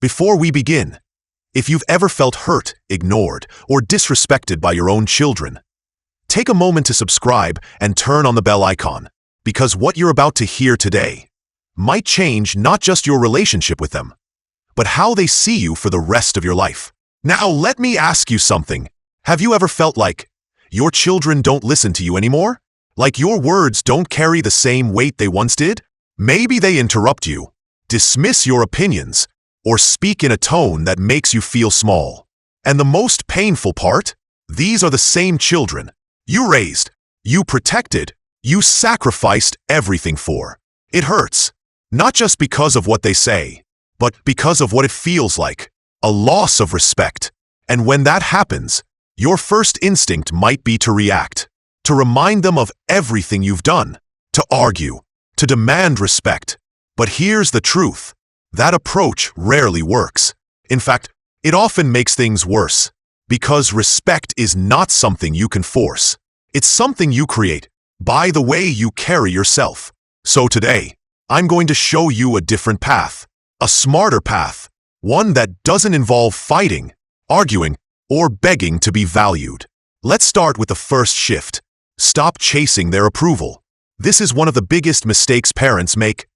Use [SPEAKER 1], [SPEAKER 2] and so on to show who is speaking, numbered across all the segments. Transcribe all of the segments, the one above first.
[SPEAKER 1] Before we begin, if you've ever felt hurt, ignored, or disrespected by your own children, take a moment to subscribe and turn on the bell icon, because what you're about to hear today might change not just your relationship with them, but how they see you for the rest of your life. Now, let me ask you something. Have you ever felt like your children don't listen to you anymore? Like your words don't carry the same weight they once did? Maybe they interrupt you, dismiss your opinions, or speak in a tone that makes you feel small. And the most painful part? These are the same children you raised, you protected, you sacrificed everything for. It hurts, not just because of what they say, but because of what it feels like, a loss of respect. And when that happens, your first instinct might be to react, to remind them of everything you've done, to argue, to demand respect. But here's the truth. That approach rarely works. In fact, it often makes things worse, because respect is not something you can force. It's something you create by the way you carry yourself. So today, I'm going to show you a different path, a smarter path, one that doesn't involve fighting, arguing, or begging to be valued. Let's start with the first shift. Stop chasing their approval. This is one of the biggest mistakes parents make,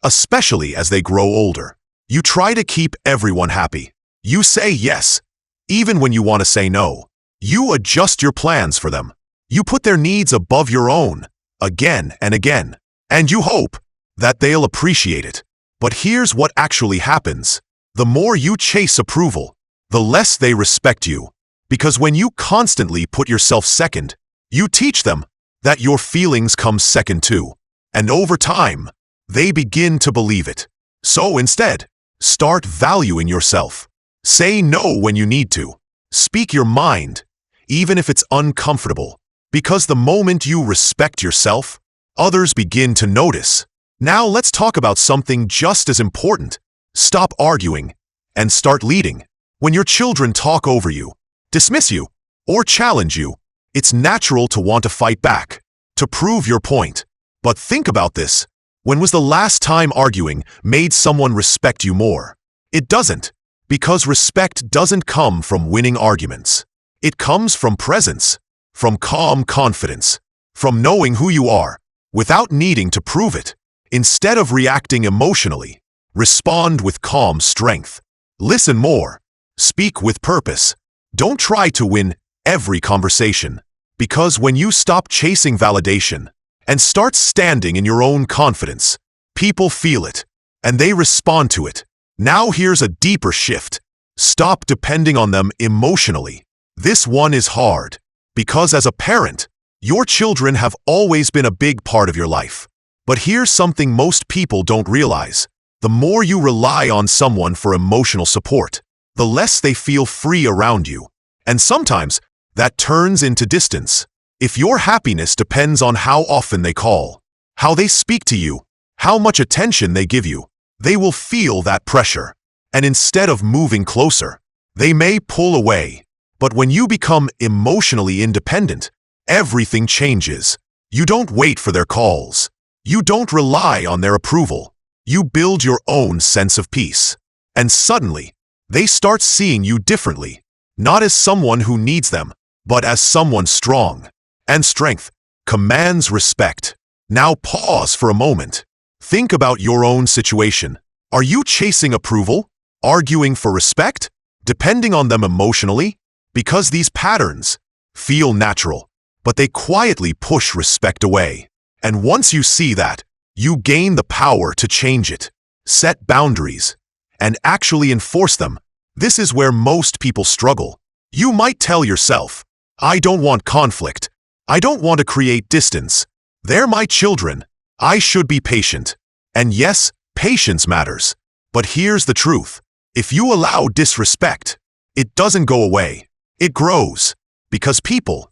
[SPEAKER 1] especially as they grow older. You try to keep everyone happy. You say yes, even when you want to say no. You adjust your plans for them. You put their needs above your own, again and again. And you hope that they'll appreciate it. But here's what actually happens. The more you chase approval, the less they respect you. Because when you constantly put yourself second, you teach them that your feelings come second too. And over time, they begin to believe it. So instead, start valuing yourself. Say no when you need to. Speak your mind, even if it's uncomfortable. Because the moment you respect yourself, others begin to notice. Now let's talk about something just as important. Stop arguing and start leading. When your children talk over you, dismiss you, or challenge you, it's natural to want to fight back, to prove your point. But think about this. When was the last time arguing made someone respect you more? It doesn't, because respect doesn't come from winning arguments. It comes from presence, from calm confidence, from knowing who you are without needing to prove it. Instead of reacting emotionally, respond with calm strength. Listen more. Speak with purpose. Don't try to win every conversation, because when you stop chasing validation and start standing in your own confidence, people feel it, and they respond to it. Now here's a deeper shift. Stop depending on them emotionally. This one is hard, because as a parent, your children have always been a big part of your life. But here's something most people don't realize. The more you rely on someone for emotional support, the less they feel free around you. And sometimes, that turns into distance. If your happiness depends on how often they call, how they speak to you, how much attention they give you, they will feel that pressure. And instead of moving closer, they may pull away. But when you become emotionally independent, everything changes. You don't wait for their calls. You don't rely on their approval. You build your own sense of peace. And suddenly, they start seeing you differently, not as someone who needs them, but as someone strong. And strength commands respect. Now pause for a moment. Think about your own situation. Are you chasing approval? Arguing for respect? Depending on them emotionally? Because these patterns feel natural, but they quietly push respect away. And once you see that, you gain the power to change it, set boundaries, and actually enforce them. This is where most people struggle. You might tell yourself, I don't want conflict. I don't want to create distance. They're my children. I should be patient. And yes, patience matters. But here's the truth. If you allow disrespect, it doesn't go away. It grows. Because people,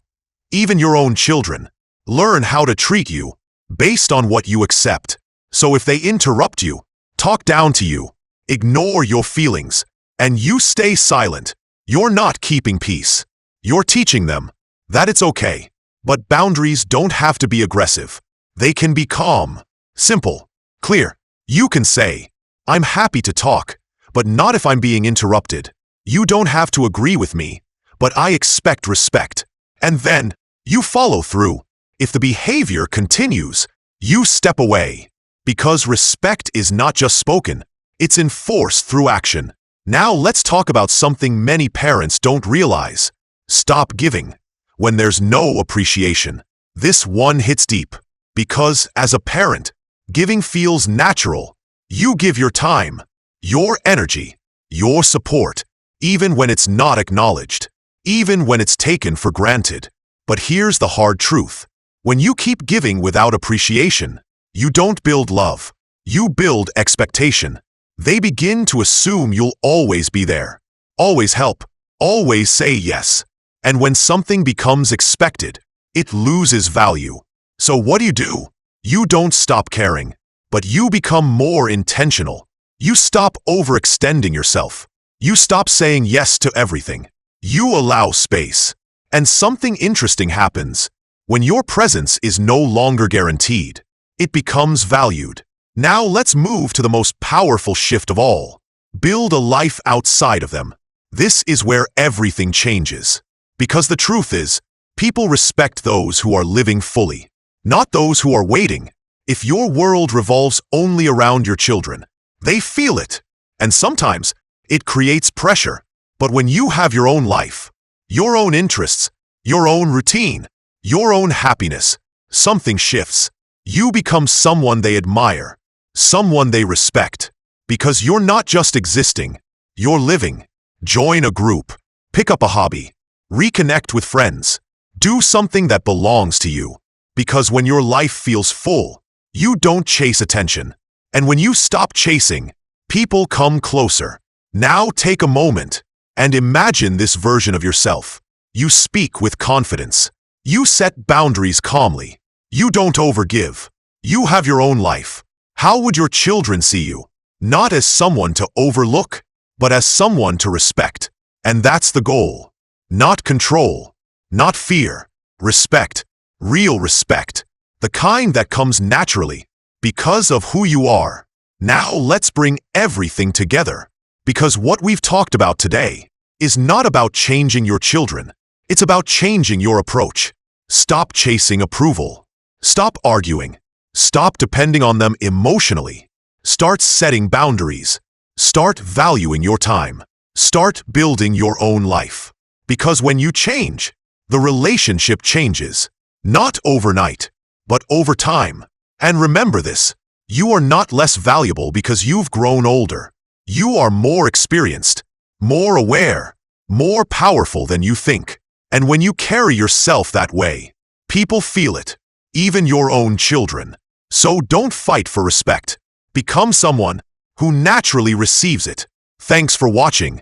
[SPEAKER 1] even your own children, learn how to treat you based on what you accept. So if they interrupt you, talk down to you, ignore your feelings, and you stay silent, you're not keeping peace. You're teaching them that it's okay. But boundaries don't have to be aggressive. They can be calm, simple, clear. You can say, I'm happy to talk, but not if I'm being interrupted. You don't have to agree with me, but I expect respect. And then, you follow through. If the behavior continues, you step away. Because respect is not just spoken, it's enforced through action. Now let's talk about something many parents don't realize. Stop giving when there's no appreciation. This one hits deep. Because, as a parent, giving feels natural. You give your time, your energy, your support, even when it's not acknowledged, even when it's taken for granted. But here's the hard truth. When you keep giving without appreciation, you don't build love. You build expectation. They begin to assume you'll always be there, always help, always say yes. And when something becomes expected, it loses value. So what do? You don't stop caring, but you become more intentional. You stop overextending yourself. You stop saying yes to everything. You allow space. And something interesting happens. When your presence is no longer guaranteed, it becomes valued. Now let's move to the most powerful shift of all. Build a life outside of them. This is where everything changes. Because the truth is, people respect those who are living fully, not those who are waiting. If your world revolves only around your children, they feel it. And sometimes, it creates pressure. But when you have your own life, your own interests, your own routine, your own happiness, something shifts. You become someone they admire, someone they respect. Because you're not just existing, you're living. Join a group, pick up a hobby, reconnect with friends, do something that belongs to you. Because when your life feels full, you don't chase attention. And when you stop chasing, people come closer. Now take a moment and imagine this version of yourself. You speak with confidence. You set boundaries calmly. You don't overgive. You have your own life. How would your children see you? Not as someone to overlook, but as someone to respect. And that's the goal. Not control, not fear, respect, real respect. The kind that comes naturally because of who you are. Now let's bring everything together. Because what we've talked about today is not about changing your children. It's about changing your approach. Stop chasing approval. Stop arguing. Stop depending on them emotionally. Start setting boundaries. Start valuing your time. Start building your own life. Because when you change, the relationship changes. Not overnight, but over time. And remember this, you are not less valuable because you've grown older. You are more experienced, more aware, more powerful than you think. And when you carry yourself that way, people feel it, even your own children. So don't fight for respect. Become someone who naturally receives it. Thanks for watching.